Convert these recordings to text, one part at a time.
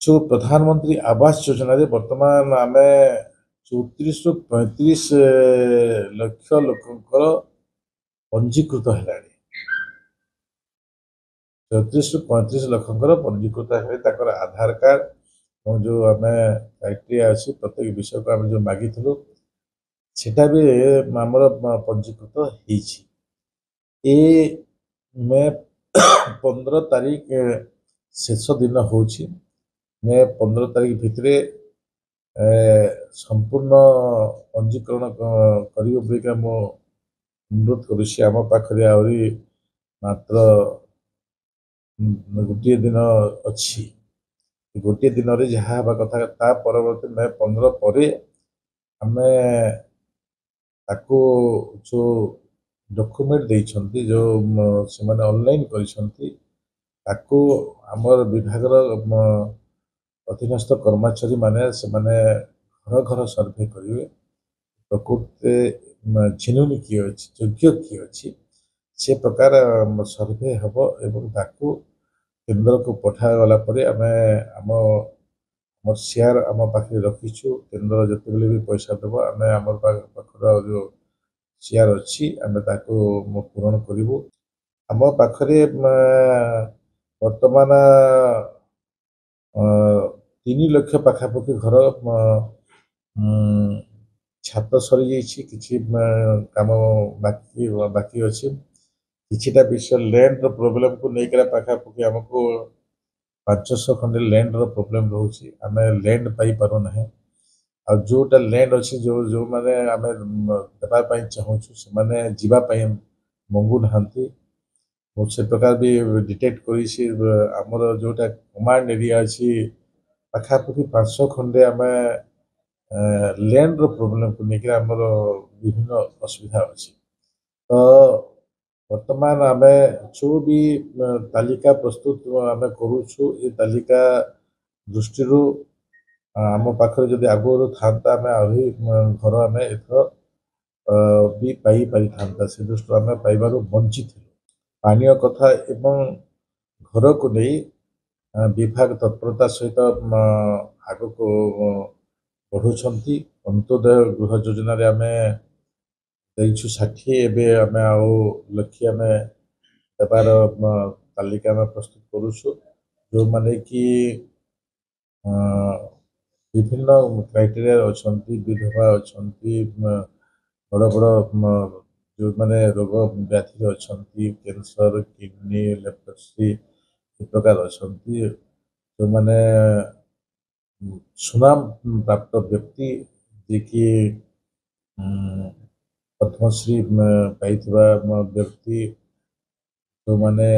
जो प्रधानमंत्री आवास योजना रे वर्तमान आमे 34 रु 35 लक्ष लोकंकर पंजीकृत हेलानी 34 रु 35 लक्षंकर पंजीकृत है ताकर आधार कार्ड और जो आमे क्राइटेरिया अछि प्रत्येक विषय को आमे जो मागी थलो सेटा भी हमर पंजीकृत हेछि ए मे 15 तारीख शेष दिन होछि मे 15 तारीख भितरे संपूर्ण पंजीकरण करियो बेका मो अनुरोध करुछि आम पाखरे आउरी मात्र गोटे दिन अच्छी गोटे दिन रे जहाँ हवा कथा ता परवर्ती मे 15 परे आमे ताको जो डॉक्यूमेंट देइछंती जो से माने ऑनलाइन करिसंती ताको हमर विभाग अधीनस्थ कर्मचारी माने से माने घर घर सर्वे करेंगे प्रकृति झिनुनी किए अच्छी योग्य किए अच्छी से प्रकार सर्वे हम एवं ताकू केन्द्र को पठागला आम आम शेयर आम पाखे रखीचु केन्द्र जिते बेले भी पैसा देव आम आम पाखर जो शेयर अच्छी आम पूरण करूँ आम पाखरे वर्तमान 3 लाख पाखापाखि घर छात सरी जाइए किसी काम बाकी बाकी अच्छी किछिटा विषय लैंड रो प्रॉब्लम को लेकर पाखापाखि आमको 500 खंडे लैंड रो प्रॉब्लम रोचे आम लैंड पाई पारो ना आ जोटा लैंड अच्छी जो जो माने आम देवाई चाहूँ से माने जीवाई मंगु नहांती से प्रकार भी डिटेक्ट करमर जोटा कमांड एरिया अच्छी पाखापाखि 500 खंडे आम लैंड रो प्रॉब्लम को लेकर आमर विभिन्न असुविधा अच्छी तो वर्तमान आम जो भी तालिका प्रस्तुत आम करुचु ये तालिका दृष्टि आम पाखे जदि आगु था आम आहरी घर आम एथर भी पाई पारि था से दृष्टि आम पाइबार वंचित पानी कथा एवं घर को नहीं विभाग तत्परता सहित आग को बढ़ुंट अंत्योदय गृह योजन आम देछु 60 एवं आम आउ लक्ष्य आम देवार तालिका आम प्रस्तुत करुचु जो माने कि विभिन्न क्राइटेरिया अच्छा विधवा अच्छा बड़ बड़ जो माने रोग व्याधि अच्छा कैंसर किडनी लेप्रोसी प्रकार अच्छा जो माने सुनाम प्राप्त व्यक्ति जे कि पद्मश्री पाई व्यक्ति जो माने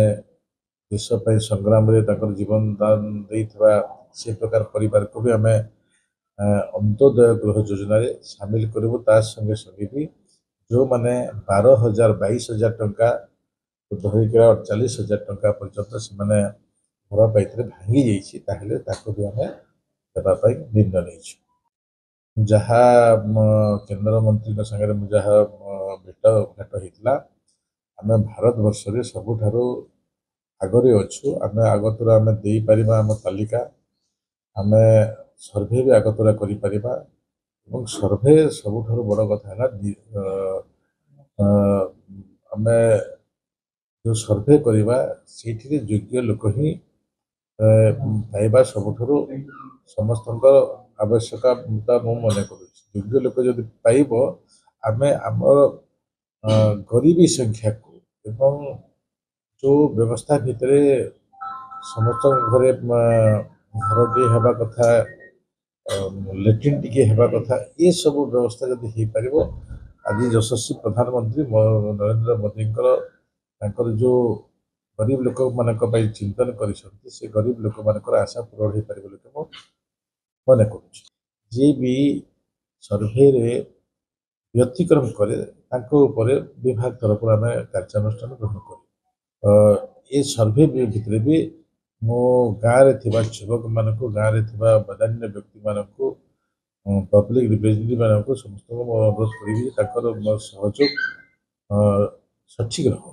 देश पर संग्राम रे जीवन दान देइथवा से प्रकार परिवार को भी आम अंत्योदय गृह योजन सामिल करूँ ता संगे संगे भी जो माने 12,000 22,000 टंका धरिक 48,000 टंका पर्यंत से माने घर पाई भांगी जाइए भी आम देवाई निर्णय नहीं जहाँ केन्द्र मंत्री सागर जहाँ भेट भेट होता आम भारत वर्ष रे सबुठारु आगरे अच्छु आम आगतुरा आम दे पारिबा आम तालिका आम सर्वे भी आगतुरा करि परिबा एवं सर्वे सबुठारु बड़ कथा है आम जो सर्वे करवा से योग्य लोक ही पाइबा सबुठारु समस्त आवश्यकता मु मन कर योग्य लोक जब पाइब आम आमर गरीबी संख्या को एवं जो व्यवस्था भितर समस्त घरे घरटे हवा कथा लेट्रिन टी हवा कथा ये सब व्यवस्था जब हो पार आज यशस्वी प्रधानमंत्री नरेंद्र मोदी जो गरीब लोक मान चिंतन कर गरीब लोक मान आशा पूरण हो पार मन कर भी सर्वे व्यतिक्रम करे विभाग तरफ आम कार्यानुष्ठान ग्रहण कर ये सर्वे भितर भी मो गाँव युवक मान गाँव में बदान्य व्यक्ति मानक पब्लिक रिप्रेजेंटेटिव मानक समस्त अनुरोध करी सहयोग सठिक रह।